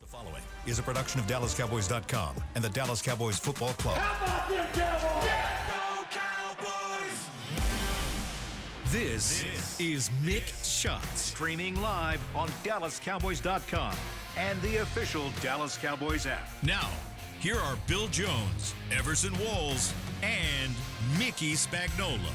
The following is a production of DallasCowboys.com and the Dallas Cowboys Football Club. How about them Cowboys? Yeah, go Cowboys! This is Mick Shots, streaming live on DallasCowboys.com and the official Dallas Cowboys app. Now, here are Bill Jones, Everson Walls, and Mickey Spagnola.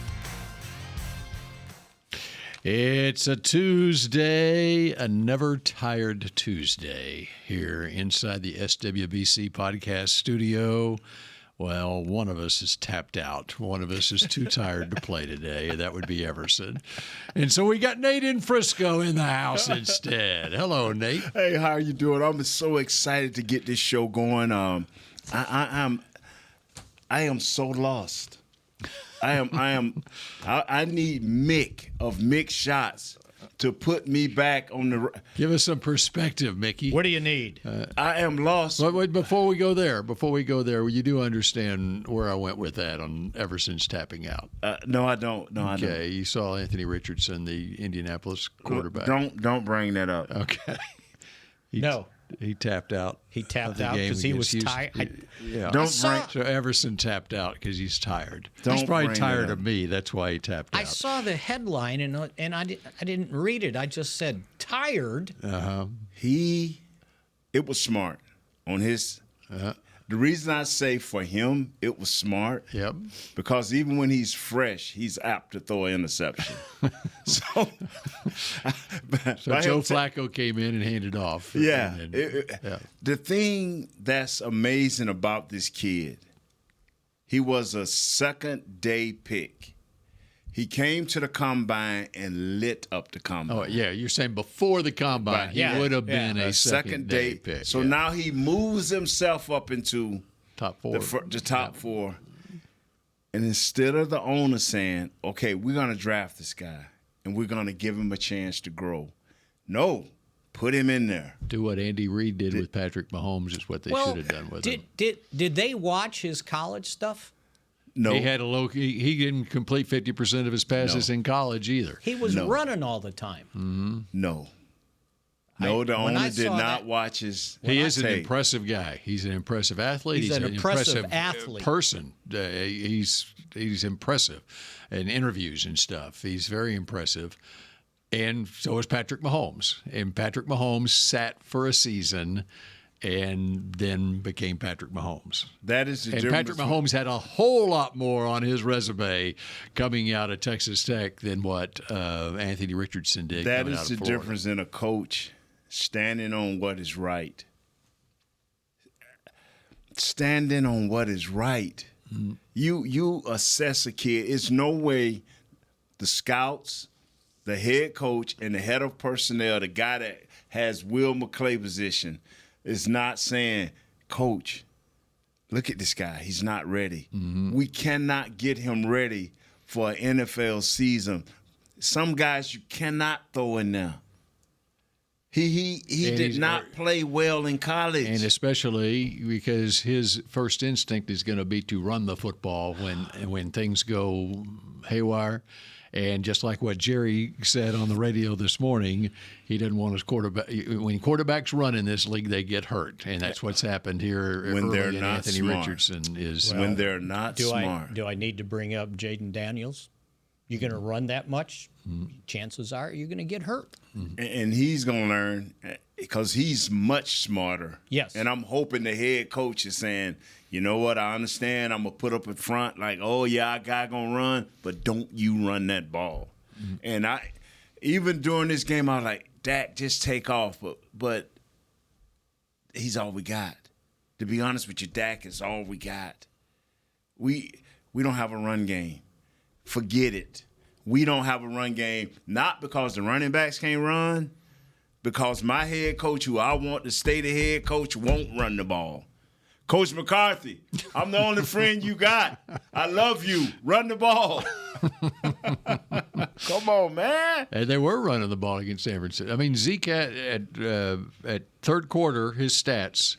It's a Tuesday, a never-tired Tuesday here inside the SWBC podcast studio. Well, one of us is tapped out. One of us is too tired to play today. That would be Everson. And so we got Nate in Frisco in the house instead. Hello, Nate. Hey, how are you doing? I'm so excited to get this show going. I am so lost. I need Mick of Mick Shots to put me back on the. Give us some perspective, Mickey. What do you need? I am lost. Wait, before we go there, you do understand where I went with that on Everson's tapping out. No, I don't. I don't. Okay, you saw Anthony Richardson, the Indianapolis quarterback. Don't bring that up. Okay. He tapped out. He tapped out because he was tired. Yeah. So Everson tapped out because he's tired. He's probably tired of me. That's why he tapped out. I saw the headline and I didn't read it. I just said tired. It was smart on his. The reason I say for him, it was smart. Yep. Because even when he's fresh, he's apt to throw an interception. So Joe Flacco came in and handed off. Yeah. The thing that's amazing about this kid, he was a second-day pick. He came to the combine and lit up the combine. Oh, yeah. You're saying before the combine, he would have been a second-day pick. So now he moves himself up into top four. The top four. And instead of the owner saying, okay, we're going to draft this guy and we're going to give him a chance to grow. No, put him in there. Do what Andy Reid did with Patrick Mahomes is what they should have done with him. Did they watch his college stuff? No. He had he didn't complete 50% of his passes in college either. He was running all the time. Mm-hmm. No, the owner did not watch his. He is an impressive guy. He's an impressive athlete. He's an impressive athlete. Person. He's impressive in interviews and stuff. He's very impressive. And so is Patrick Mahomes. And Patrick Mahomes sat for a season and then became Patrick Mahomes. That is the difference. And Patrick Mahomes had a whole lot more on his resume coming out of Texas Tech than what Anthony Richardson did. That is the difference in a coach standing on what is right. Standing on what is right. Mm-hmm. You assess a kid. It's no way the scouts, the head coach, and the head of personnel, the guy that has Will McClay position, is not saying, Coach, look at this guy. He's not ready. Mm-hmm. We cannot get him ready for an NFL season. Some guys you cannot throw in there. He did not play well in college. And especially because his first instinct is going to be to run the football when things go haywire. And just like what Jerry said on the radio this morning, he doesn't want his quarterback. When quarterbacks run in this league, they get hurt, and that's what's happened here. When they're and not Anthony smart. Richardson is when they're not smart. Do I need to bring up Jaden Daniels? You're going to run that much? Chances are you're going to get hurt. And he's going to learn because he's much smarter. Yes. And I'm hoping the head coach is saying, you know what, I understand. I'm going to put up in front like, oh, yeah, our guy going to run, but don't you run that ball. Mm-hmm. And even during this game, I was like, Dak, just take off. But he's all we got. To be honest with you, Dak is all we got. We don't have a run game. Forget it. We don't have a run game, not because the running backs can't run, because my head coach, who I want to stay the head coach, won't run the ball. Coach McCarthy, I'm the only friend you got. I love you. Run the ball. Come on, man. And they were running the ball against San Francisco. I mean, Zeke at third quarter, his stats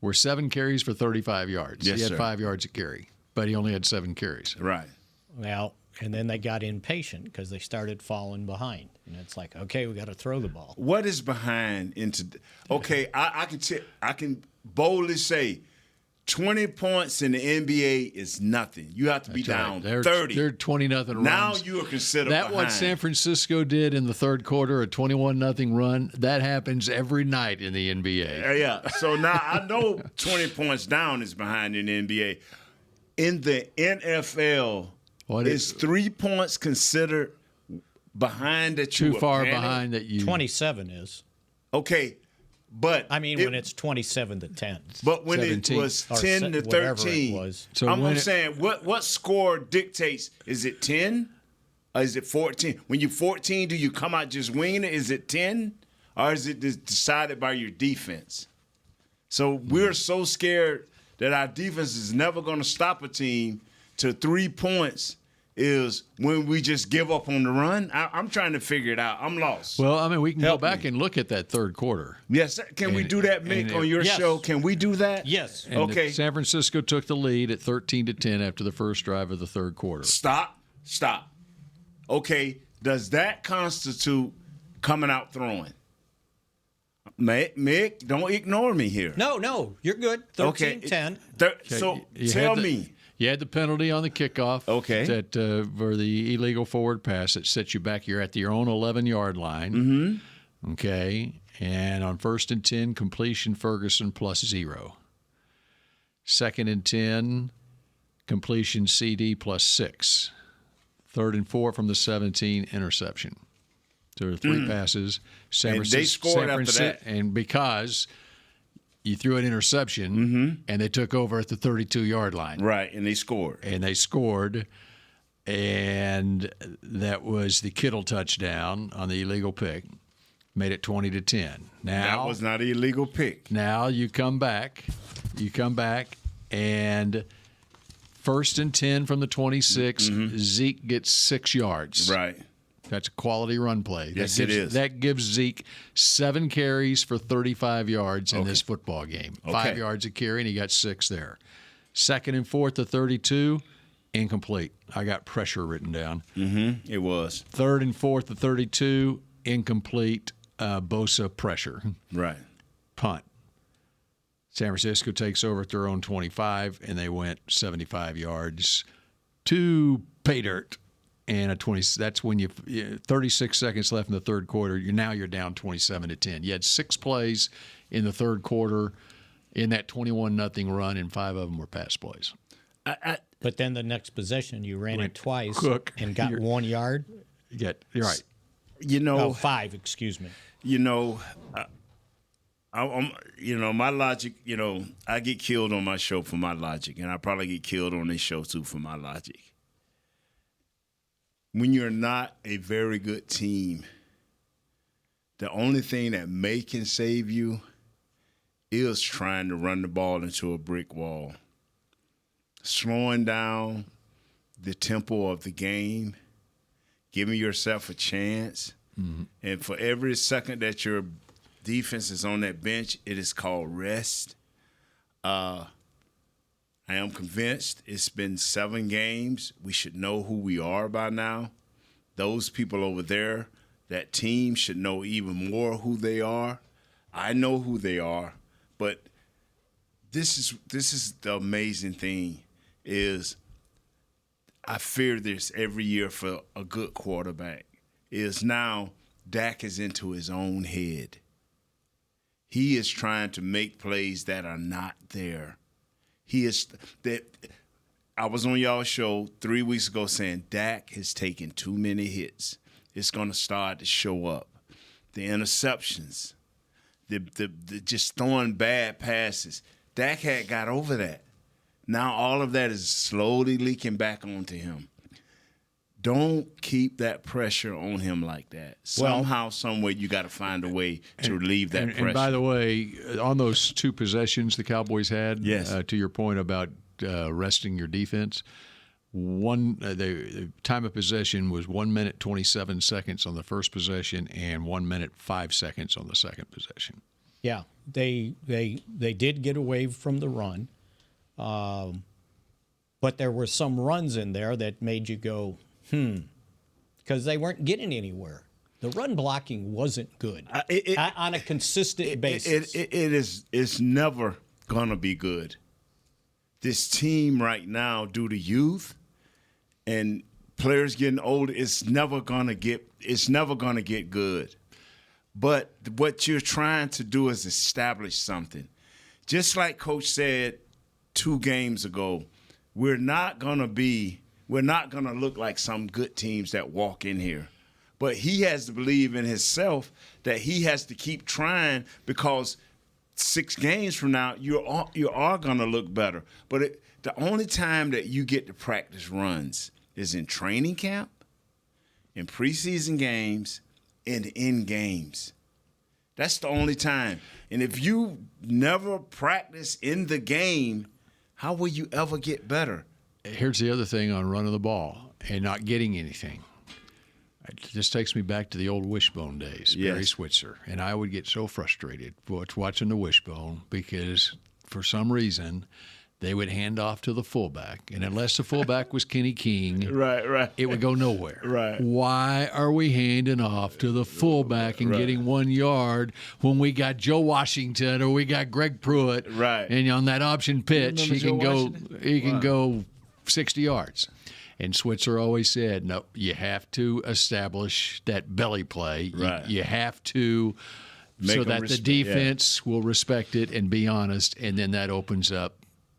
were 7 carries for 35 yards. Yes, he had sir. 5 yards a carry, but he only had 7 carries. Right. Well, and then they got impatient because they started falling behind. And it's like, okay, we got to throw the ball. What is behind into? Okay, I can boldly say, 20 points in the NBA is nothing. You have to be down 30. They're 20-0 runs. Now you are considered behind. What San Francisco did in the third quarter, a 21-0 run, that happens every night in the NBA. Yeah. So now I know 20 points down is behind in the NBA. In the NFL, is 3 points considered behind that you too far panic? behind that you 27 is. Okay. But when it's 27-10. But when 17. it was 10 to 13, it was. So I'm saying what score dictates? Is it 10 or is it 14? When you're 14, do you come out just winging it? Is it 10 or is it decided by your defense? So we're so scared that our defense is never going to stop a team to 3 points. Is when we just give up on the run. I'm trying to figure it out. I'm lost. Well, we can Help go back me. and look at that third quarter. Yes, can we do that, Mick, on your show? Can we do that? Yes. And Okay. San Francisco took the lead at 13-10 after the first drive of the third quarter. Stop. Okay, does that constitute coming out throwing? Mick, don't ignore me here. No, you're good. 13-10. So You tell had me. You had the penalty on the kickoff. Okay. That for the illegal forward pass that sets you back. You're at your own 11-yard line. Mm-hmm. Okay. And on 1st and 10, completion Ferguson +0. 2nd and 10, completion CD +6. 3rd and 4 from the 17, interception. So there are 3 passes. And they scored after that. And because you threw an interception, and they took over at the 32-yard line. Right, and they scored. And that was the Kittle touchdown on the illegal pick. Made it 20-10. Now That was not an illegal pick. Now you come back, and 1st and 10 from the 26, Zeke gets 6 yards. Right. That's a quality run play. Yes, it is. That gives Zeke 7 carries for 35 yards in this football game. 5 yards a carry, and he got 6 there. 2nd and 4th to 32, incomplete. I got pressure written down. It was. 3rd and 4th to 32, incomplete. Bosa pressure. Right. Punt. San Francisco takes over at their own 25, and they went 75 yards to pay dirt. And a 20. That's when 36 seconds left in the third quarter. You're down 27-10. You had 6 plays in the third quarter in that 21-0 run, and 5 of them were pass plays. But then the next possession, you ran it twice and got You're 1 yard. You're right. No, 5. Excuse me. My logic. I get killed on my show for my logic, and I probably get killed on this show too for my logic. When you're not a very good team, the only thing that can save you is trying to run the ball into a brick wall. Slowing down the tempo of the game, giving yourself a chance. And for every second that your defense is on that bench, it is called rest. I am convinced it's been 7 games. We should know who we are by now. Those people over there, that team, should know even more who they are. I know who they are, but this is the amazing thing is I fear this every year for a good quarterback is now Dak is into his own head. He is trying to make plays that are not there. I was on y'all's show 3 weeks ago saying Dak has taken too many hits. It's going to start to show up. The interceptions, the just throwing bad passes. Dak had got over that. Now all of that is slowly leaking back onto him. Don't keep that pressure on him like that. Somehow, someway, you got to find a way to relieve that pressure. And by the way, on those 2 possessions the Cowboys had, to your point about resting your defense, the time of possession was 1 minute 27 seconds on the first possession and 1 minute 5 seconds on the second possession. Yeah, they did get away from the run, but there were some runs in there that made you go, because they weren't getting anywhere. The run blocking wasn't good on a consistent basis. It's never gonna be good. This team right now, due to youth and players getting older, it's never gonna get good. But what you're trying to do is establish something. Just like Coach said 2 games ago, we're not gonna look like some good teams that walk in here. But he has to believe in himself that he has to keep trying, because 6 games from now, you are going to look better. But the only time that you get to practice runs is in training camp, in preseason games, and in games. That's the only time. And if you never practice in the game, how will you ever get better? Here's the other thing on running the ball and not getting anything. It just takes me back to the old wishbone days, Yes. Barry Switzer. And I would get so frustrated watching the wishbone because for some reason they would hand off to the fullback. And unless the fullback was Kenny King, Right. it would go nowhere. Right. Why are we handing off to the fullback and getting 1 yard when we got Joe Washington or we got Greg Pruitt? Right. And on that option pitch, he can go 60 yards. And Switzer always said, no, you have to establish that belly play. Right. You have to, so that the defense will respect it and be honest, and then that opens up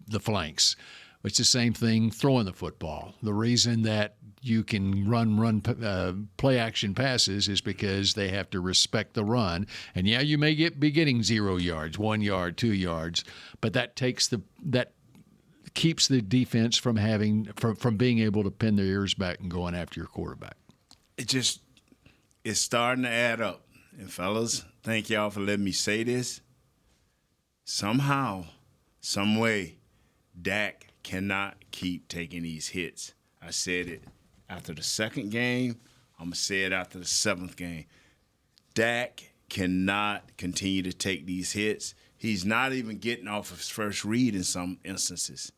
the flanks. It's the same thing throwing the football. The reason that you can run play action passes is because they have to respect the run. And yeah, you may be getting 0 yards, 1 yard, 2 yards, but that keeps the defense from being able to pin their ears back and going after your quarterback. It's starting to add up. And fellas, thank y'all for letting me say this. Somehow, some way, Dak cannot keep taking these hits. I said it after the 2nd game. I'm going to say it after the 7th game. Dak cannot continue to take these hits. He's not even getting off his first read in some instances.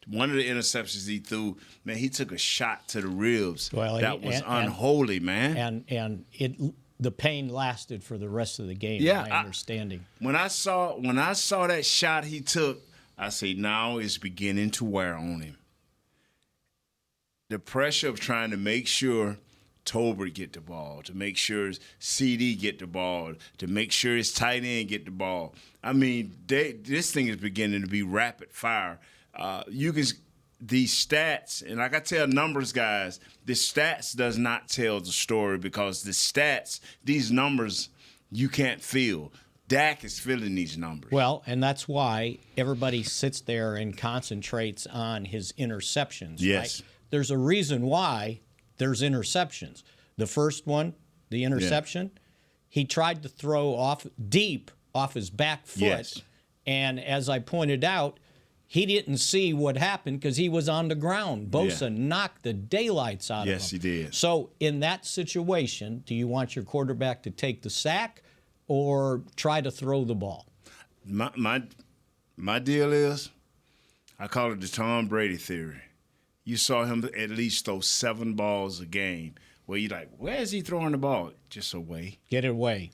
One of the interceptions he threw, man, he took a shot to the ribs. Well, that was unholy, man. And the pain lasted for the rest of the game. Yeah, my understanding. When I saw that shot he took, I say now it's beginning to wear on him. The pressure of trying to make sure Tolbert get the ball, to make sure CD get the ball, to make sure his tight end get the ball. I mean, this thing is beginning to be rapid fire. These stats, and like I tell numbers guys, the stats does not tell the story, because the stats, these numbers, you can't feel. Dak is feeling these numbers. Well, and that's why everybody sits there and concentrates on his interceptions. Yes. Right? There's a reason why there's interceptions. The first one, the interception, he tried to throw deep off his back foot. Yes. And as I pointed out, he didn't see what happened because he was on the ground. Bosa knocked the daylights out of him. Yes, he did. So in that situation, do you want your quarterback to take the sack or try to throw the ball? My deal is, I call it the Tom Brady theory. You saw him at least throw 7 balls a game. Where you're like, where is he throwing the ball? Just away. Get it away.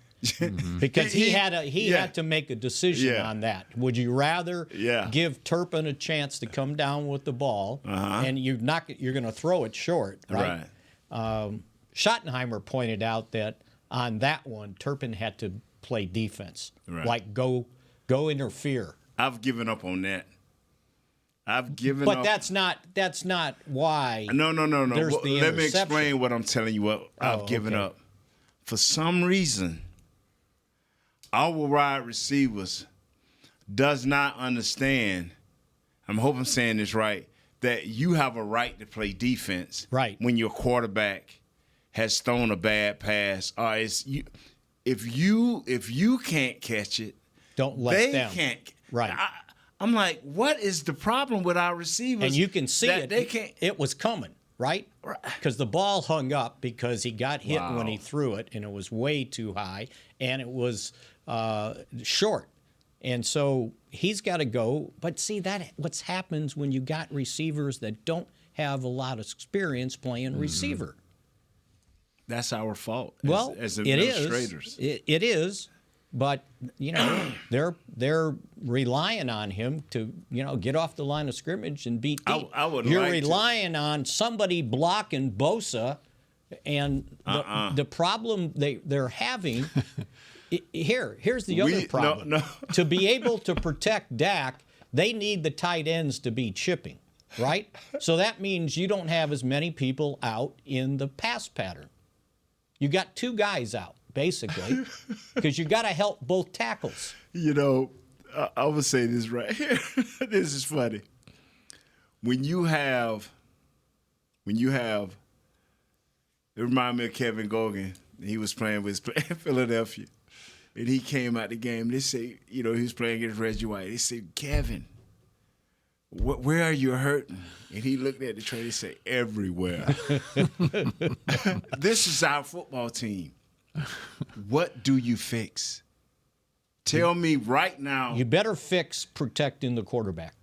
Because he had to make a decision on that. Would you rather give Turpin a chance to come down with the ball, and you're going to throw it short, right? Schottenheimer pointed out that on that one, Turpin had to play defense, like go interfere. I've given up on that. But that's not why. No. There's the Let me explain what I'm telling you. What I've given up. For some reason, our wide receivers does not understand, I hope I'm saying this right, that you have a right to play defense when your quarterback has thrown a bad pass. If you can't catch it, don't let them. They can't. Right. I'm like, what is the problem with our receivers? And you can see it. They can't. It was coming, right? Because the ball hung up because he got hit when he threw it, and it was way too high, and it was short. And so he's got to go. But see, what happens when you got receivers that don't have a lot of experience playing receiver. that's our fault as it administrators. It is, but they're relying on him to get off the line of scrimmage and beat deep. You're relying on somebody blocking Bosa, and the problem they're having. Here's the other problem. No. To be able to protect Dak, they need the tight ends to be chipping, right? So that means you don't have as many people out in the pass pattern. You got two guys out, basically, because you got to help both tackles. I would say this right here. This is funny. When you have, it reminds me of Kevin Gogan. He was playing with Philadelphia, and he came out the game. They say, he was playing against Reggie White. They said, Kevin, where are you hurting? And he looked at the trainer and said, everywhere. This is our football team. What do you fix? Tell me right now. You better fix protecting the quarterback.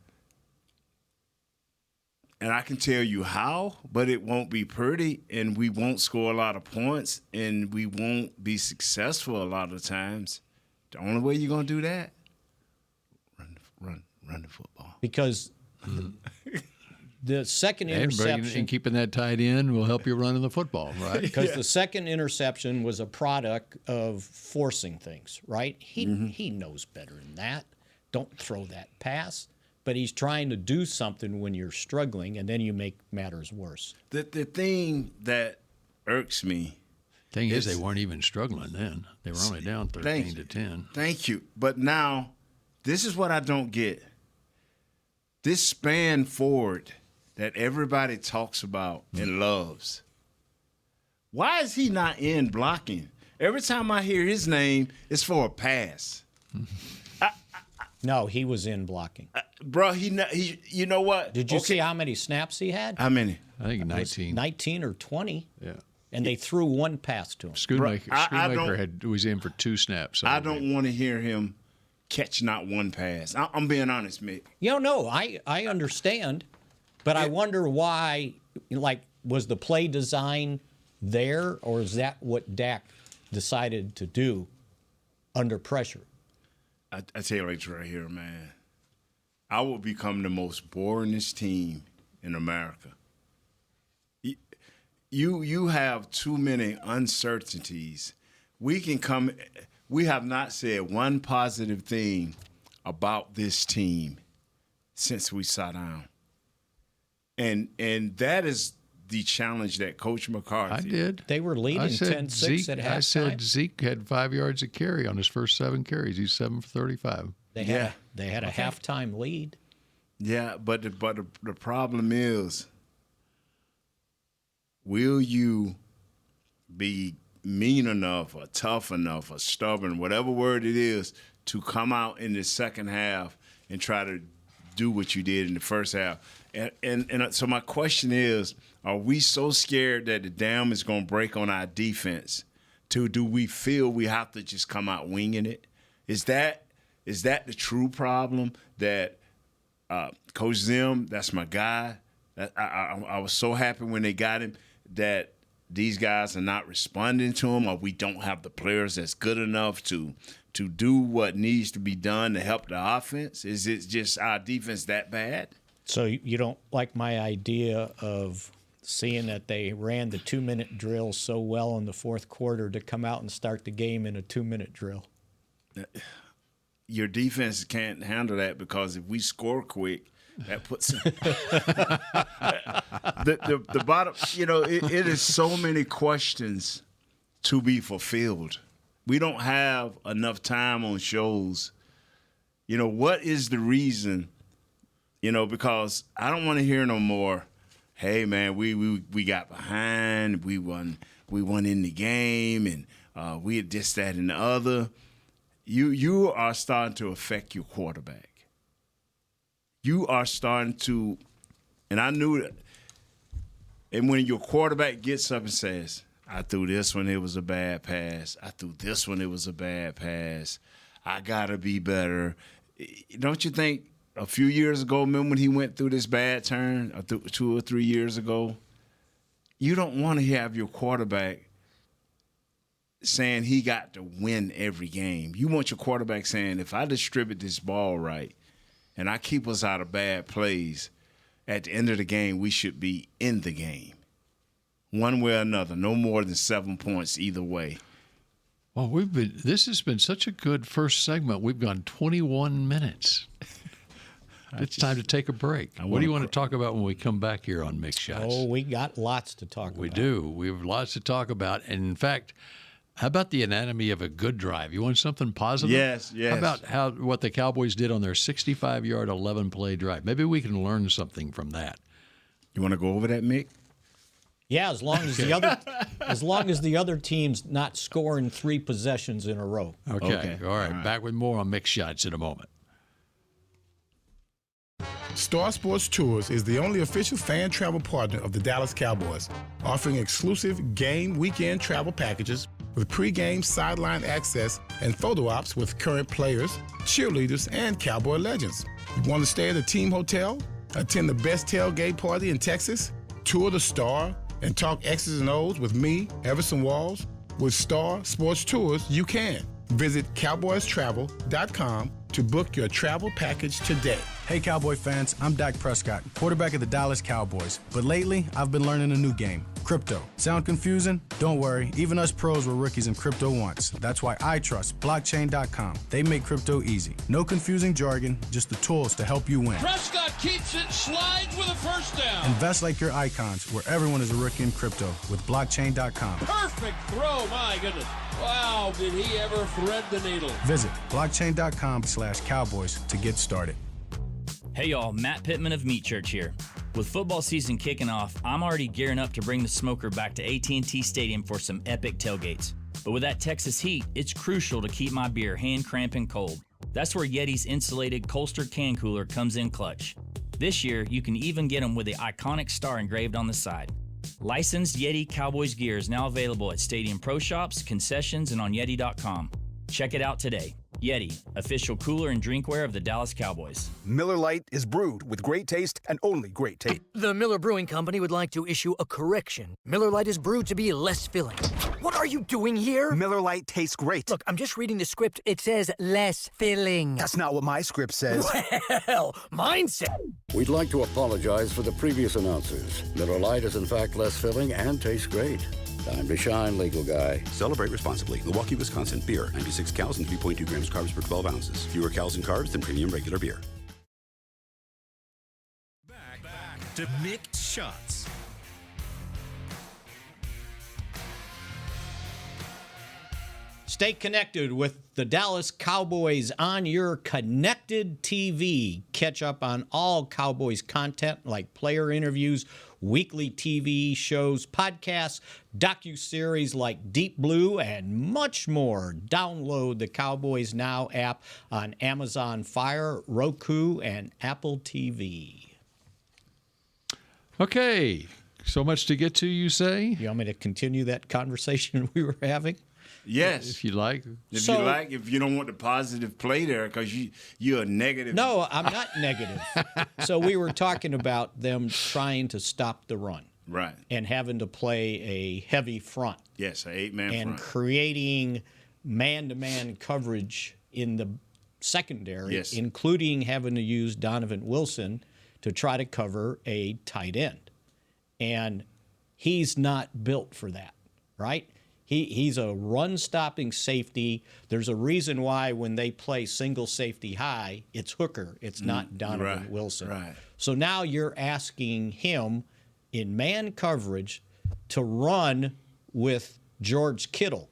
And I can tell you how, but it won't be pretty, and we won't score a lot of points, and we won't be successful a lot of times. The only way you're going to do that, run the football. Because the second interception. And keeping that tight end will help you running the football, right? Because the second interception was a product of forcing things, right? He knows better than that. Don't throw that pass. But he's trying to do something when you're struggling, and then you make matters worse. The thing that irks me. Thing is, they weren't even struggling then. They were only down 13-10. Thank you. But now, this is what I don't get. This span forward that everybody talks about and loves. Why is he not in blocking? Every time I hear his name, it's for a pass. No, he was in blocking. Bro, he you know what? Did you see how many snaps he had? How many? I think 19. 19 or 20. Yeah. And they threw one pass to him. Schoonmaker was in for 2 snaps. I don't want to hear him catch not one pass. I'm being honest, Mick. No, I understand, but I wonder why, was the play design there, or is that what Dak decided to do under pressure? I tell you right here, man, I will become the most boringest team in America. You have too many uncertainties. We have not said one positive thing about this team since we sat down. And that is the challenge that Coach McCarthy. I did. They were leading 10-6 at halftime. I said Zeke had 5 yards of carry on his first 7 carries. He's 7 for 35. They had a halftime lead. Yeah, but the problem is, will you be mean enough or tough enough or stubborn, whatever word it is, to come out in the second half and try to do what you did in the first half? And so my question is, are we so scared that the dam is going to break on our defense? Do we feel we have to just come out winging it? Is that the true problem that Coach Zim, that's my guy. I was so happy when they got him that these guys are not responding to him, or we don't have the players that's good enough to do what needs to be done to help the offense? Is it just our defense that bad? So you don't like my idea of seeing that they ran the 2-minute drill so well in the fourth quarter to come out and start the game in a 2-minute drill? Your defense can't handle that, because if we score quick, that puts the bottom. It is so many questions to be fulfilled. We don't have enough time on shows. What is the reason? Because I don't want to hear no more. Hey man, we got behind. We won in the game, and we had this, that, and the other. You are starting to affect your quarterback. You are starting to, and I knew that. And when your quarterback gets up and says, I threw this one, it was a bad pass. I threw this one, it was a bad pass. I got to be better. Don't you think a few years ago, remember when he went through this bad turn, 2 or 3 years ago? You don't want to have your quarterback saying he got to win every game. You want your quarterback saying, if I distribute this ball right and I keep us out of bad plays, at the end of the game, we should be in the game. One way or another, no more than 7 points either way. Well, this has been such a good first segment. We've gone 21 minutes. It's time to take a break. What do you want to talk about when we come back here on Mick Shots? Oh, we got lots to talk about. We do. We have lots to talk about. And in fact, how about the anatomy of a good drive? You want something positive? Yes. How about what the Cowboys did on their 65-yard, 11-play drive? Maybe we can learn something from that. You want to go over that, Mick? Yeah, as long as the other team's not scoring 3 possessions in a row. Okay. All right. Back with more on Mick Shots in a moment. Star Sports Tours is the only official fan travel partner of the Dallas Cowboys, offering exclusive game weekend travel packages with pre-game sideline access and photo ops with current players, cheerleaders, and Cowboy legends. You want to stay at a team hotel, attend the best tailgate party in Texas, tour the Star, and talk X's and O's with me, Everson Walls? With Star Sports Tours, you can. Visit cowboystravel.com to book your travel package today. Hey Cowboy fans, I'm Dak Prescott, quarterback of the Dallas Cowboys. But lately, I've been learning a new game, crypto. Sound confusing? Don't worry, even us pros were rookies in crypto once. That's why I trust blockchain.com. They make crypto easy. No confusing jargon, just the tools to help you win. Prescott keeps it, slides with a first down. Invest like your icons, where everyone is a rookie in crypto with blockchain.com. Perfect throw, my goodness. Wow, did he ever thread the needle. Visit blockchain.com/Cowboys to get started. Hey y'all, Matt Pittman of Meat Church here. With football season kicking off, I'm already gearing up to bring the smoker back to AT&T Stadium for some epic tailgates. But with that Texas heat, it's crucial to keep my beer hand cramping cold. That's where Yeti's insulated Colster can cooler comes in clutch. This year, you can even get them with the iconic star engraved on the side. Licensed Yeti Cowboys gear is now available at Stadium Pro Shops, concessions, and on Yeti.com. Check it out today. Yeti, official cooler and drinkware of the Dallas Cowboys. Miller Lite is brewed with great taste and only great taste. The Miller Brewing Company would like to issue a correction. Miller Lite is brewed to be less filling. What are you doing here? Miller Lite tastes great. Look, I'm just reading the script. It says less filling. That's not what my script says. Well, mine says... We'd like to apologize for the previous announcers. Miller Lite is in fact less filling and tastes great. Time to shine, legal guy. Celebrate responsibly. Milwaukee, Wisconsin. Beer. 96 calories and 3.2 grams carbs per 12 ounces. Fewer calories and carbs than premium regular beer. Back to Mick Shots. Stay connected with the Dallas Cowboys on your connected TV. Catch up on all Cowboys content like player interviews, weekly TV shows, podcasts, docuseries like Deep Blue, and much more. Download the Cowboys Now app on Amazon Fire, Roku, and Apple TV. Okay, so much to get to, you say? You want me to continue that conversation we were having? Yes. If you like. If you don't want the positive play there because you're a negative. No, I'm not negative. So we were talking about them trying to stop the run. Right. And having to play a heavy front. Yes, an 8-man front. And creating man-to-man coverage in the secondary, yes, including having to use Donovan Wilson to try to cover a tight end. And he's not built for that, right? He's a run-stopping safety. There's a reason why when they play single safety high, it's Hooker. It's not Donovan Wilson. Right. So now you're asking him in man coverage to run with George Kittle,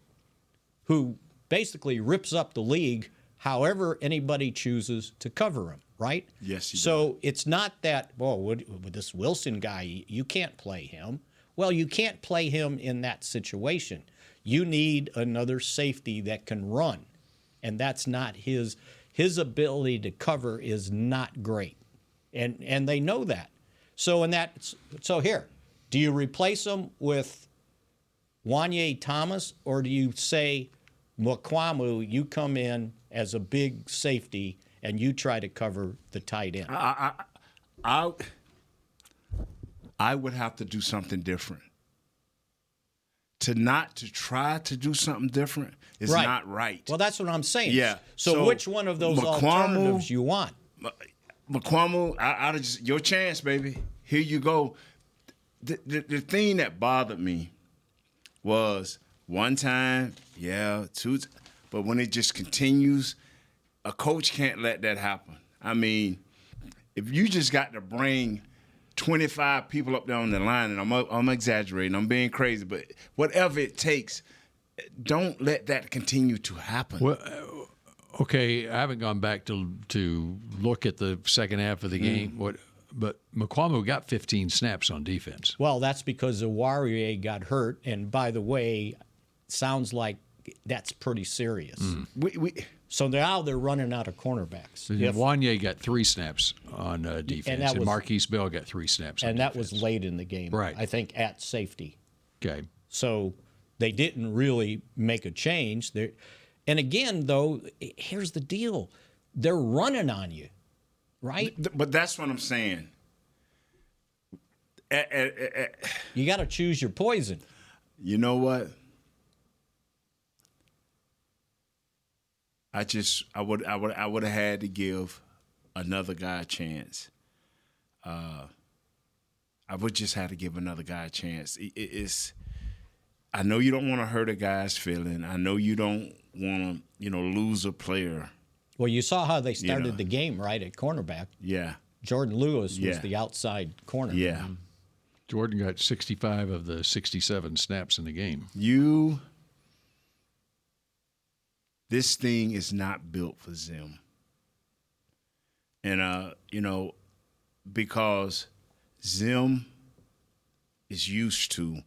who basically rips up the league however anybody chooses to cover him, right? Yes, he So it's not that, with this Wilson guy, you can't play him. Well, you can't play him in that situation. You need another safety that can run, and that's not his ability to cover is not great, and they know that. So here, do you replace him with Wanye Thomas, or do you say, Mukwamu, you come in as a big safety and you try to cover the tight end? I would have to do something different. to try to do something different is not right. Well, that's what I'm saying. Yeah. So which one of those alternatives you want? McCormick, your chance, baby. Here you go. The thing that bothered me was one time, two, but when it just continues, a coach can't let that happen. I mean, if you just got to bring 25 people up there on the line, and I'm exaggerating, I'm being crazy, but whatever it takes, don't let that continue to happen. Well, okay, I haven't gone back to look at the second half of the game. But McCormick got 15 snaps on defense. Well, that's because Warrior got hurt, and by the way, sounds like that's pretty serious. So now they're running out of cornerbacks. Wanye got 3 snaps on defense, and Marquise Bell got 3 snaps on defense. And that was late in the game, right? I think at safety. Okay. So they didn't really make a change. And again, though, here's the deal. They're running on you, right? But that's what I'm saying. You got to choose your poison. You know what? I would have had to give another guy a chance. I would just have to give another guy a chance. I know you don't want to hurt a guy's feeling. I know you don't want to, lose a player. Well, you saw how they started the game, right, at cornerback. Yeah. Jordan Lewis was the outside corner. Yeah. Jordan got 65 of the 67 snaps in the game. This thing is not built for Zim. And, because Zim is used to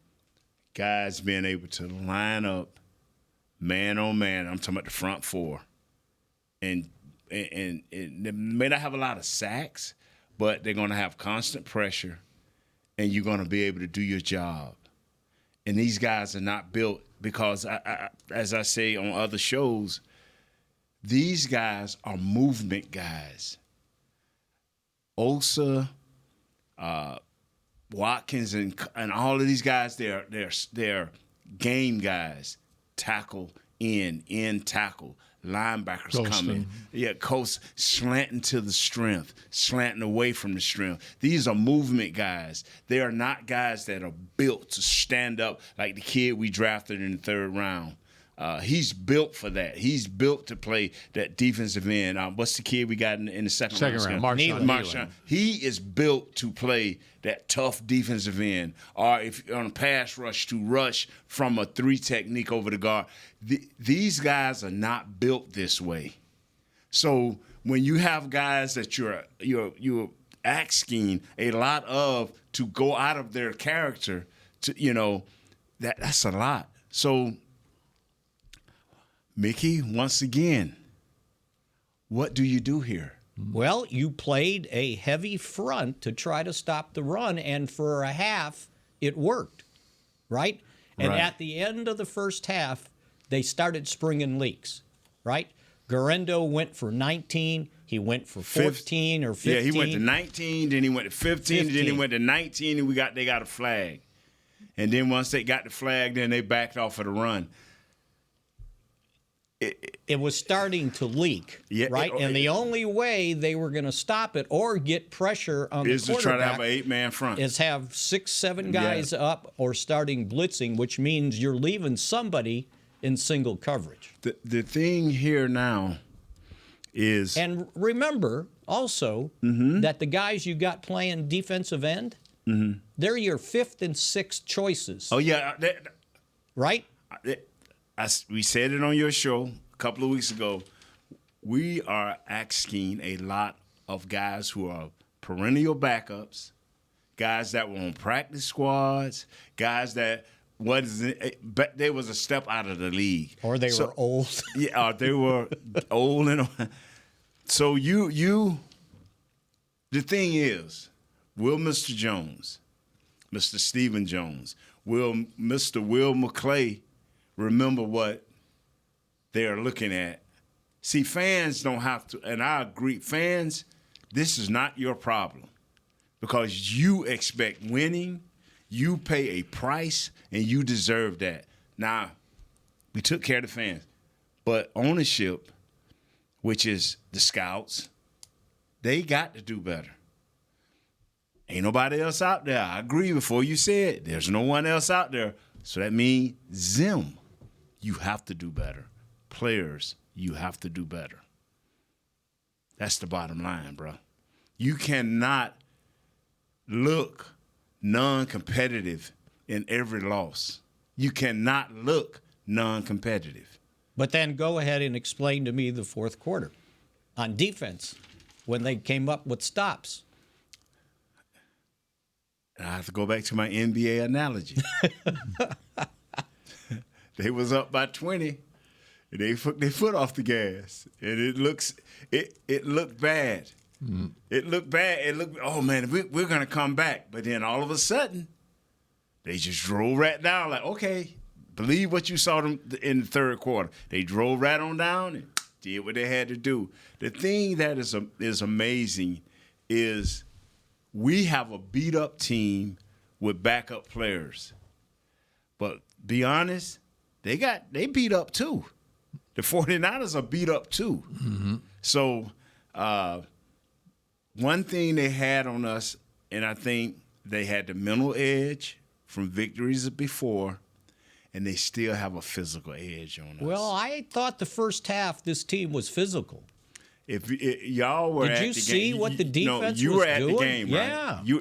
guys being able to line up man on man. I'm talking about the front four. And they may not have a lot of sacks, but they're going to have constant pressure, and you're going to be able to do your job. And these guys are not built because, as I say on other shows, these guys are movement guys. Osa, Watkins, and all of these guys, they're game guys. Tackle in tackle. Linebackers coming. Coast slanting to the strength, slanting away from the strength. These are movement guys. They are not guys that are built to stand up like the kid we drafted in the 3rd round. He's built for that. He's built to play that defensive end. What's the kid we got in the second round? Marshawn. He is built to play that tough defensive end, or if on a pass rush, to rush from a 3 technique over the guard. These guys are not built this way. So when you have guys that you're asking a lot of to go out of their character, that's a lot. So, Mickey, once again, what do you do here? Well, you played a heavy front to try to stop the run, and for a half, it worked, right? And at the end of the first half, they started springing leaks, right? Garendo went for 19. He went for 14 or 15. Yeah, he went to 19, then he went to 15, then he went to 19, and they got a flag. And then once they got the flag, then they backed off of the run. It was starting to leak, right? And the only way they were going to stop it or get pressure on the quarterback is to try to have an 8-man front. Is have 6, 7 guys up or starting blitzing, which means you're leaving somebody in single coverage. The thing here now is... And remember also that the guys you got playing defensive end, they're your 5th and 6th choices. Oh, yeah. Right? We said it on your show a couple of weeks ago. We are asking a lot of guys who are perennial backups, guys that were on practice squads, guys that they was a step out of the league. Or they were old. Yeah, they were old. So the thing is, will Mr. Jones, Mr. Stephen Jones, Mr. Will McClay remember what they're looking at? See, fans don't have to, and I agree, fans, this is not your problem because you expect winning, You pay a price, and you deserve that. Now, we took care of the fans. But ownership, which is the scouts, they got to do better. Ain't nobody else out there. I agree before you said there's no one else out there. So that means Zim, you have to do better. Players, you have to do better. That's the bottom line, bro. You cannot look non-competitive in every loss. You cannot look non-competitive. But then go ahead and explain to me the fourth quarter on defense when they came up with stops. I have to go back to my NBA analogy. They was up by 20. And they took their foot off the gas, and it looked bad. Mm. It looked bad. It looked, oh man, we're gonna come back. But then all of a sudden, they just drove right down. Like, okay, believe what you saw them in the third quarter. They drove right on down and did what they had to do. The thing that is amazing is we have a beat up team with backup players. But be honest, they beat up too. The 49ers are beat up too. Mm-hmm. So one thing they had on us, and I think they had the mental edge from victories before, and they still have a physical edge on us. Well, I thought the first half this team was physical. If y'all were at the game. Did you see what the defense was doing? You were at the game, right? Yeah.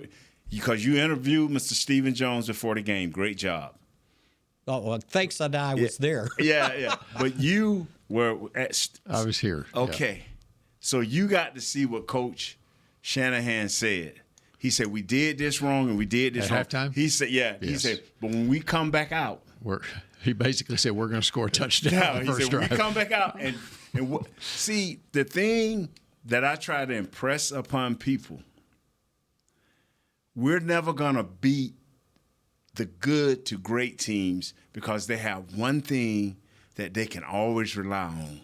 Because you interviewed Mr. Stephen Jones before the game. Great job. Oh, well, thanks that I was there. Yeah. But you were at. I was here. Okay. Yeah. So you got to see what Coach Shanahan said. He said, we did this wrong and we did this at wrong. Halftime? He said, yeah. Yes. He said, but when we come back out. He basically said, we're going to score a touchdown in the first drive. We come back out. And see, the thing that I try to impress upon people, we're never going to beat the good to great teams because they have one thing that they can always rely on.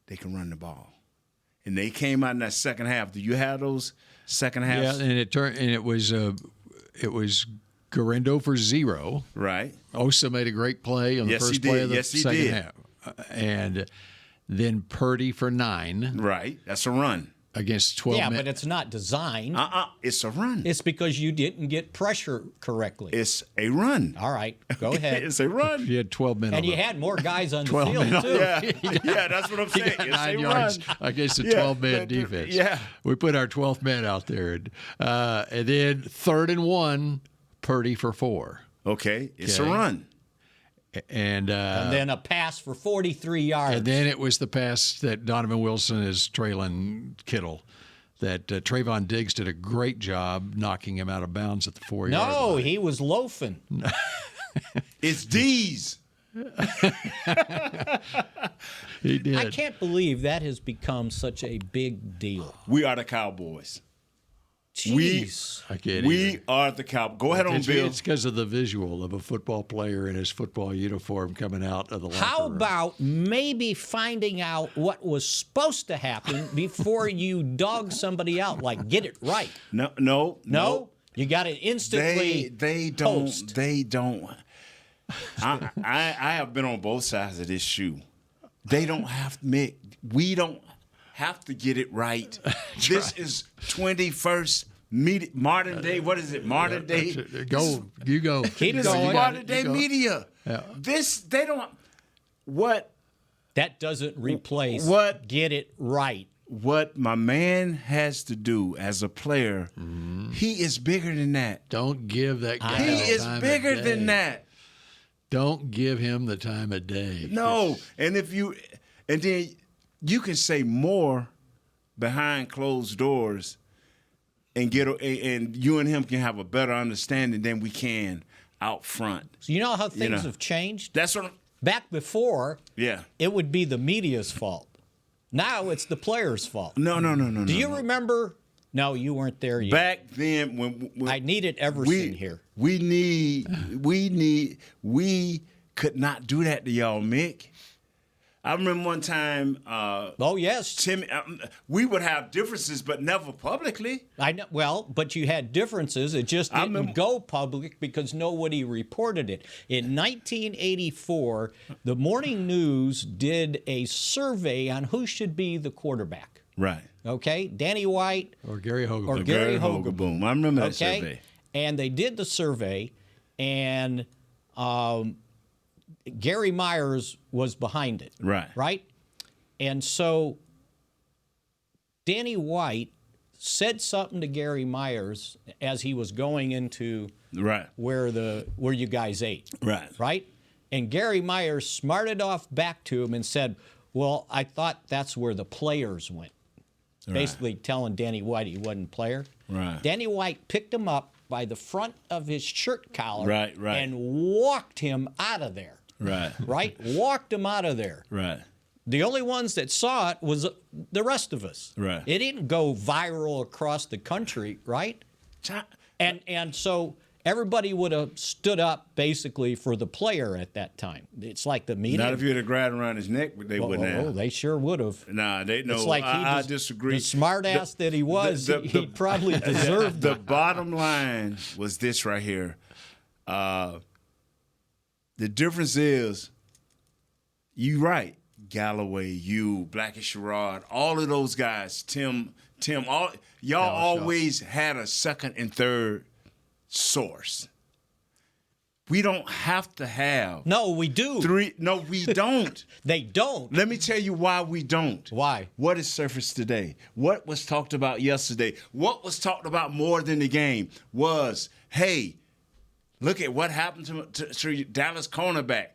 They can run the ball. And they came out in that second half. Do you have those second halves? Yeah, and it was Garendo for 0. Right. Osa made a great play on the first play of the second half. And then Purdy for 9. Right. That's a run. Against 12 men. Yeah, but it's not designed. It's a run. It's because you didn't get pressure correctly. It's a run. All right, go ahead. It's a run. You had 12 men. And you had more guys on the field, too. Yeah, that's what I'm saying. It's 9 yards against a 12-man defense. Yeah. We put our 12th man out there. And then 3rd and 1, Purdy for 4. Okay, it's a run. And then a pass for 43 yards. And then it was the pass that Donovan Wilson is trailing Kittle. That Trevon Diggs did a great job knocking him out of bounds at the 4-yard line. No, he was loafing. It's D's. He did. I can't believe that has become such a big deal. We are the Cowboys. Jeez. We are the Cowboys. Go ahead on, Bill. It's because of the visual of a football player in his football uniform coming out of the locker room. How about maybe finding out what was supposed to happen before you dog somebody out? Like, get it right. No. You got to instantly post. They don't. I have been on both sides of this shoe. They don't have to Mick. We don't have to get it right. This is 21st modern day. What is it? Modern day. You go. Keep going. Modern day media. Yeah. They don't. What? That doesn't replace. What? Get it right. What my man has to do as a player, he is bigger than that. Don't give that guy. He is bigger than that. Don't give him the time of day. No, and then you can say more behind closed doors, and you and him can have a better understanding than we can out front. So you know how things have changed? That's what. Back before, yeah, it would be the media's fault. Now it's the player's fault. No. Do you remember? No, you weren't there yet. Back then, when I needed Everson here. We could not do that to y'all, Mick. I remember one time. Oh yes, Tim. We would have differences, but never publicly. I know. Well, but you had differences. It just didn't go public because nobody reported it. In 1984, the Morning News did a survey on who should be the quarterback. Right. Okay, Danny White or Gary Hogaboom. Or Gary Hogaboom. I remember that survey. And they did the survey, and Gary Myers was behind it. Right. Right? And so Danny White said something to Gary Myers as he was going into where you guys ate. Right. Right? And Gary Myers smarted off back to him and said, well, I thought that's where the players went. Right. Basically telling Danny White he wasn't a player. Right. Danny White picked him up by the front of his shirt collar right. and walked him out of there. Right. Right? Walked him out of there. Right. The only ones that saw it was the rest of us. Right. It didn't go viral across the country, right? And so everybody would have stood up basically for the player at that time. It's like the media. Not if you had a grabbed around his neck, but they wouldn't have. Oh, they sure would have. Nah, they know. It's like I disagree. The smart ass that he was, he probably deserved the it. bottom line was this right here. The difference is, you right, Galloway, you, Blackie Sherrod, all of those guys, Tim, all y'all always had a second and third source. We don't have to have. No, we do. Three. No, we don't. They don't. Let me tell you why we don't. Why? What is surfaced today? What was talked about yesterday? What was talked about more than the game was, hey, look at what happened to Dallas cornerback.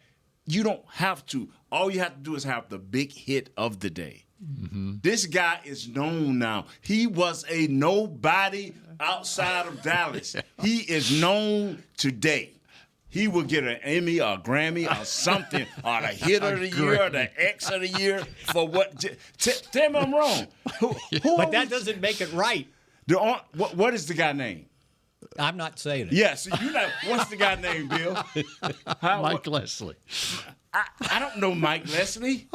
You don't have to. All you have to do is have the big hit of the day. Mm-hmm. This guy is known now. He was a nobody outside of Dallas. Yeah. He is known today. He will get an Emmy or a Grammy or something, or the hit of the year or the X of the year for what? Tell me I'm wrong. But that doesn't make it right. What is the guy name? I'm not saying it. Yes, you know what's the guy name, Bill? Mike Leslie. I don't know Mike Leslie.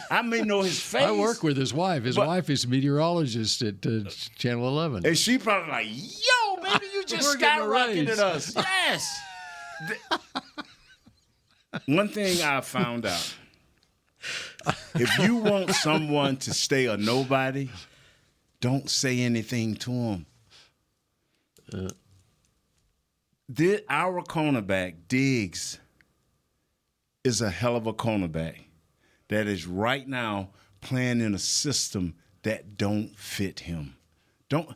I may know his face. I work with his wife. His wife is a meteorologist at Channel 11. And she probably like, yo, baby, you just skyrocketed us. Yes. One thing I found out, if you want someone to stay a nobody, don't say anything to them. Our cornerback, Diggs, is a hell of a cornerback that is right now playing in a system that don't fit him. Don't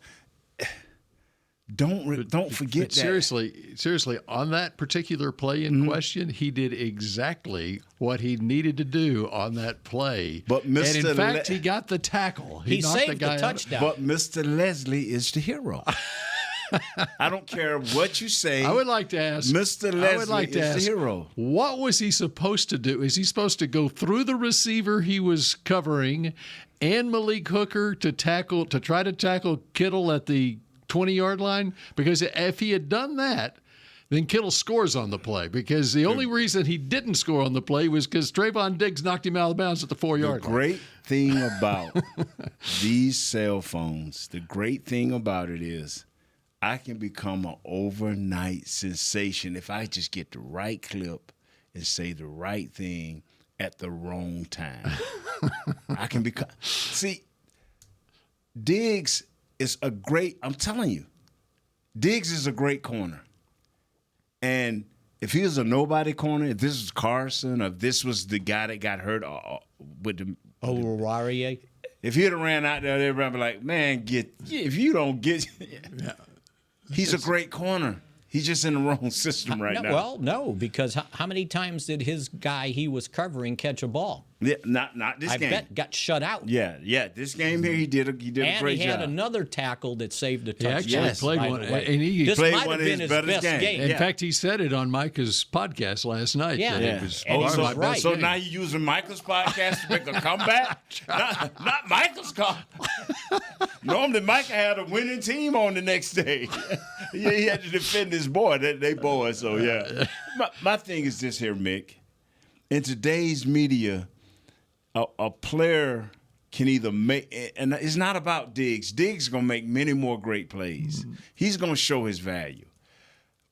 forget that. Seriously, on that particular play in question, he did exactly what he needed to do on that play. But and in fact, he got the tackle. He saved the touchdown. But Mr. Leslie is the hero. I don't care what you say. I would like to ask Mr. Leslie is the hero. What was he supposed to do? Is he supposed to go through the receiver he was covering and Malik Hooker to try to tackle Kittle at the 20-yard line? Because if he had done that, then Kittle scores on the play. Because the only reason he didn't score on the play was because Trevon Diggs knocked him out of bounds at the 4-yard line. The great thing about these cell phones, the great thing about it is I can become an overnight sensation if I just get the right clip and say the right thing at the wrong time. I can become. See, Diggs is I'm telling you, Diggs is a great corner. And if he was a nobody corner, if this was Carson, or if this was the guy that got hurt with the O'Reilly, if he'd have ran out there, everybody would be like, man, if you don't get. Yeah. He's a great corner. He's just in the wrong system right now. Well, no, because how many times did his guy he was covering catch a ball? Yeah, not this game. I bet got shut out. Yeah. This game here he did a great job. And he had another tackle that saved a touchdown. He actually played one, and he this played might one have been his best game. In fact, he said it on Micah's podcast last night. Yeah, it was right. So now you're using Michael's podcast to make a comeback? not Michael's comeback. Normally, Micah had a winning team on the next day. He had to defend his boy. They boys, so yeah. My thing is this here, Mick. In today's media, a player can either make, and it's not about Diggs. Diggs is going to make many more great plays. He's going to show his value.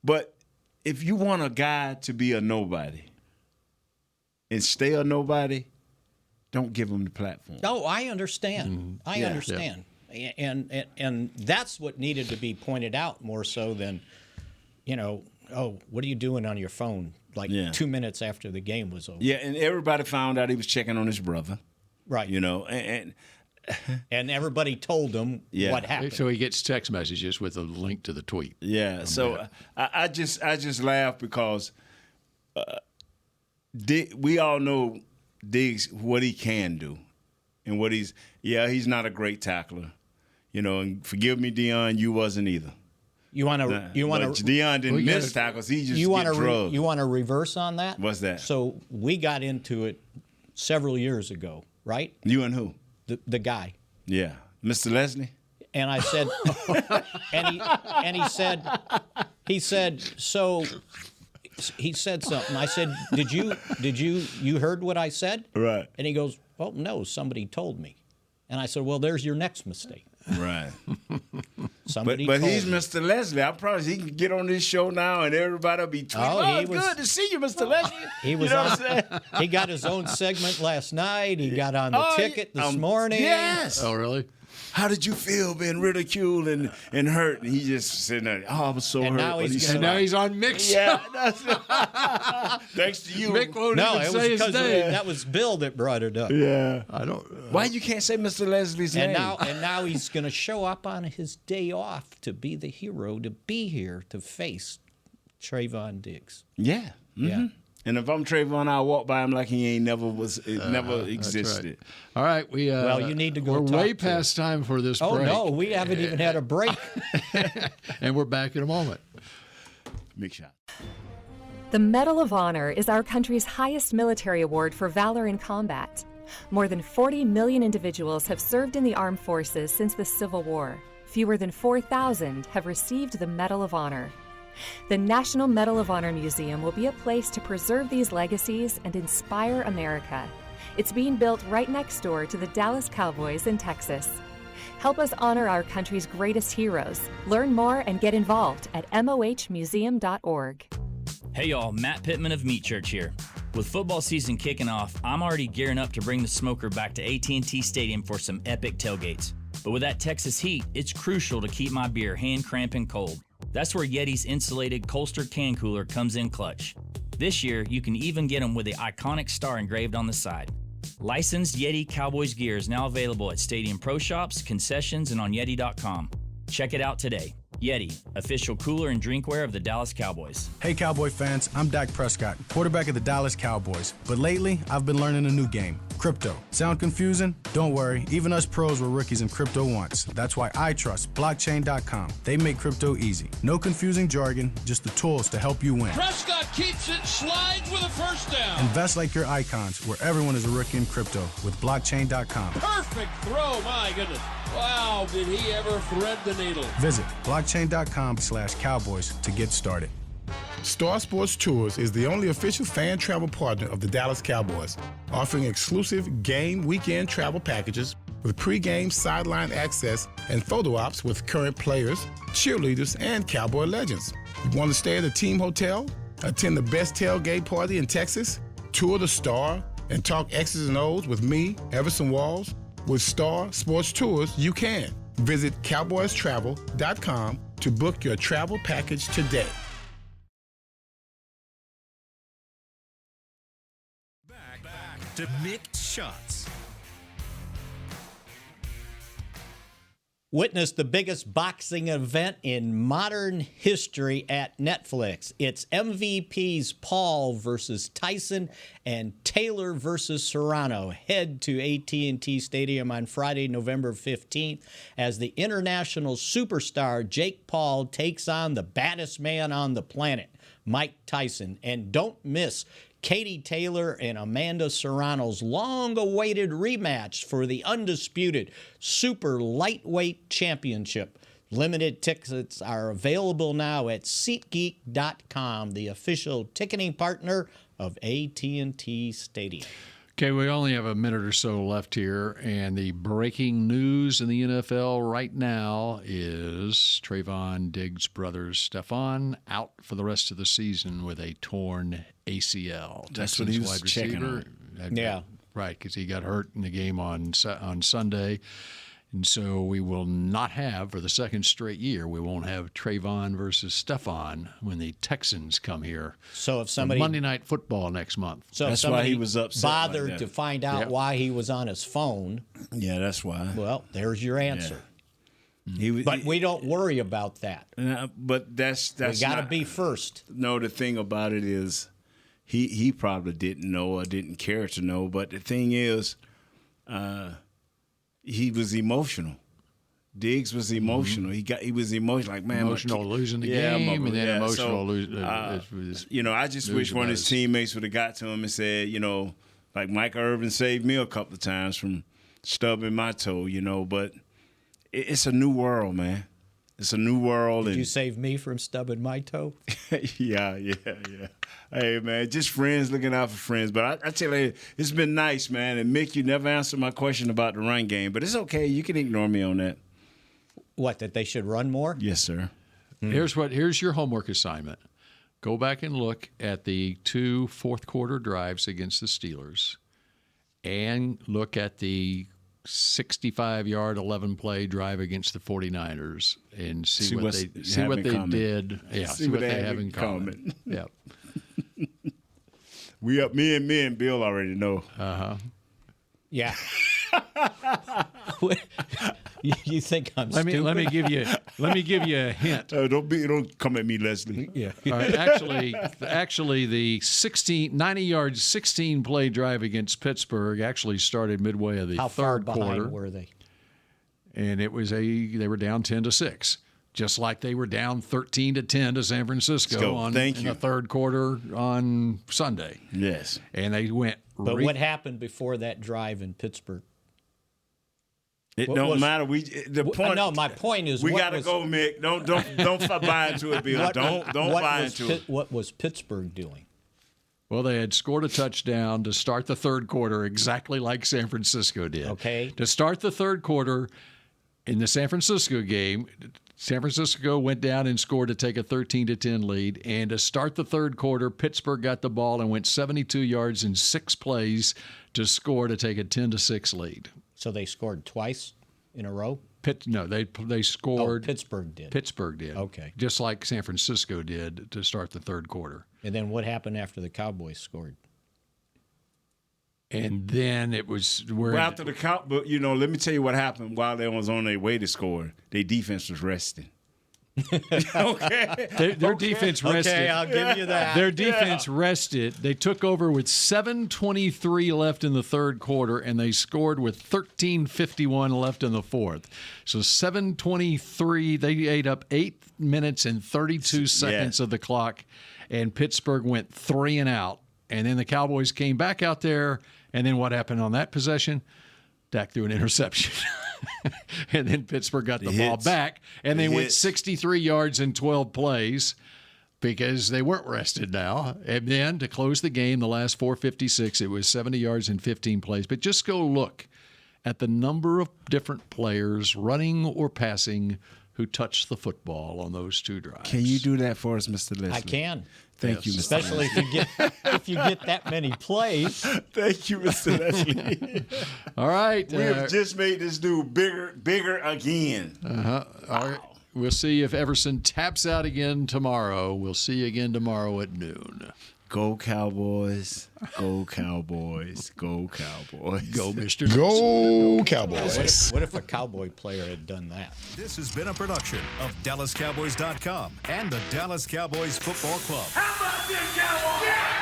But if you want a guy to be a nobody and stay a nobody, don't give him the platform. Oh, I understand. I understand. Yeah. And that's what needed to be pointed out more so than, what are you doing on your phone 2 minutes after the game was over? Yeah, and everybody found out he was checking on his brother. Right. And everybody told him what happened. So he gets text messages with a link to the tweet. Yeah. So I just laugh because we all know Diggs, what he can do, and what he's not a great tackler, And forgive me, Deion, you wasn't either. You want to Deion didn't miss tackles. He just drugged. You want to reverse on that? What's that? So we got into it several years ago, right? You and who? The guy. Yeah, Mr. Leslie. And I said, he said something. I said, did you heard what I said? Right. And he goes, well, no, somebody told me. And I said, well, there's your next mistake. Right. Somebody but he's me. Mr. Leslie. I promise he can get on this show now and everybody will be tweeting, good to see you, Mr. Leslie. He was he got his own segment last night. He got on the ticket this morning. Yes. Oh, really? How did you feel being ridiculed and hurt? And he just sitting there, I was so hurt. Now now he's on Mick's show. Thanks to you. Mick won't even say his name. That was Bill that brought it up. Yeah. I don't. Why you can't say Mr. Leslie's name? And now he's going to show up on his day off to be the hero, to be here to face Trevon Diggs. Yeah. Mm-hmm. Yeah. And if I'm Trevon, I'll walk by him like he ain't never existed. Right. All right, you need to go. We're way past time for this break. Oh no, we haven't even had a break. And we're back in a moment. Big shot. The Medal of Honor is our country's highest military award for valor in combat. More than 40 million individuals have served in the armed forces since the Civil War. Fewer than 4,000 have received the Medal of Honor. The National Medal of Honor Museum will be a place to preserve these legacies and inspire America. It's being built right next door to the Dallas Cowboys in Texas. Help us honor our country's greatest heroes. Learn more and get involved at mohmuseum.org. Hey y'all, Matt Pittman of Meat Church here. With football season kicking off, I'm already gearing up to bring the smoker back to AT&T Stadium for some epic tailgates. But with that Texas heat, it's crucial to keep my beer hand cramping cold. That's where Yeti's insulated Colster can cooler comes in clutch. This year, you can even get them with the iconic star engraved on the side. Licensed Yeti Cowboys gear is now available at Stadium Pro Shops, concessions, and on Yeti.com. Check it out today. Yeti, official cooler and drinkware of the Dallas Cowboys. Hey Cowboy fans, I'm Dak Prescott, quarterback of the Dallas Cowboys. But lately, I've been learning a new game, crypto. Sound confusing? Don't worry, even us pros were rookies in crypto once. That's why I trust blockchain.com. They make crypto easy. No confusing jargon, just the tools to help you win. Prescott keeps it, slides with a first down. Invest like your icons, where everyone is a rookie in crypto with blockchain.com. Perfect throw, my goodness. Wow, did he ever thread the needle. Visit blockchain.com/Cowboys to get started. Star Sports Tours is the only official fan travel partner of the Dallas Cowboys, offering exclusive game weekend travel packages with pre-game sideline access and photo ops with current players, cheerleaders, and Cowboy legends. You want to stay at a team hotel, attend the best tailgate party in Texas, tour the Star, and talk X's and O's with me, Everson Walls? With Star Sports Tours, you can. Visit cowboystravel.com to book your travel package today. Back to Mick Shots. Witness the biggest boxing event in modern history at Netflix. It's MVP's Paul versus Tyson and Taylor versus Serrano. Head to AT&T Stadium on Friday, November 15th as the international superstar Jake Paul takes on the baddest man on the planet, Mike Tyson. And don't miss Katie Taylor and Amanda Serrano's long-awaited rematch for the undisputed super lightweight championship. Limited tickets are available now at SeatGeek.com, the official ticketing partner of AT&T Stadium. Okay, we only have a minute or so left here, and the breaking news in the NFL right now is Trevon Diggs' brother Stephon out for the rest of the season with a torn ACL. That's Texans what he was wide checking receiver. on. Yeah. Right, because he got hurt in the game on Sunday. And so we will not have, for the second straight year, we won't have Trevon versus Stephon when the Texans come here. So if somebody Monday Night Football next month. So that's why he was upset. Bothered like to find out why he was on his phone. Yeah, that's why. Well, there's your answer. Yeah. But we don't worry about that. But that's we got to be first. No, the thing about it is, he probably didn't know or didn't care to know. But the thing is, he was emotional. Diggs was emotional. He was emotional. Like, man, emotional losing the game, and then emotional losing. I just wish one of his teammates would have got to him and said, like Mike Irvin saved me a couple of times from stubbing my toe. But it's a new world, man. It's a new world. Did you save me from stubbing my toe? Yeah. Hey, man, just friends looking out for friends. But I tell you, it's been nice, man. And, Mick, you never answered my question about the run game. But it's okay. You can ignore me on that. What, that they should run more? Yes, sir. Here's your homework assignment. Go back and look at the 2 fourth-quarter drives against the Steelers and look at the 65-yard 11-play drive against the 49ers and see what they did. Yeah, see what they have in common. Yeah. Me and Bill already know. Yeah. You think I'm stupid? Let me give you a hint. Don't come at me, Leslie. Yeah. All right, actually, the 90-yard 16-play drive against Pittsburgh actually started midway of the third quarter. How far behind were they? And it was they were down 10-6, just like they were down 13-10 to San Francisco in the third quarter on Sunday. Yes. And they went. But what happened before that drive in Pittsburgh? It don't matter. My point is, we got to go, Mick. Don't buy into it, Bill. Don't buy into it. What was Pittsburgh doing? Well, they had scored a touchdown to start the third quarter, exactly like San Francisco did. Okay. To start the third quarter in the San Francisco game, San Francisco went down and scored to take a 13-10 lead. And to start the third quarter, Pittsburgh got the ball and went 72 yards in 6 plays to score to take a 10-6 lead. So they scored twice in a row? They scored. Oh, Pittsburgh did. Pittsburgh did. Okay. Just like San Francisco did to start the third quarter. And then what happened after the Cowboys scored? And then it was after the count. But let me tell you what happened while they was on their way to score. Their defense was resting. Okay. Their defense rested. Okay, I'll give you that. Their defense rested. They took over with 7:23 left in the third quarter, and they scored with 13:51 left in the fourth. So 7:23, they ate up 8 minutes and 32 seconds of the clock, and Pittsburgh went 3 and out. And then the Cowboys came back out there, and then what happened on that possession? Dak threw an interception. And then Pittsburgh got the ball back, and they went 63 yards in 12 plays because they weren't rested now. And then to close the game, the last 4:56, it was 70 yards in 15 plays. But just go look at the number of different players, running or passing, who touched the football on those 2 drives. Can you do that for us, Mr. Leslie? I can. Thank you, Mr. Especially Leslie. if you get that many plays. Thank you, Mr. Leslie. All right. We have just made this dude bigger again. All right. We'll see if Everson taps out again tomorrow. We'll see you again tomorrow at noon. Go Cowboys. Go Cowboys. Go Cowboys. Go, Mr. Go Cowboys. What if a Cowboy player had done that? This has been a production of DallasCowboys.com and the Dallas Cowboys Football Club. How about this, Cowboys? Yeah!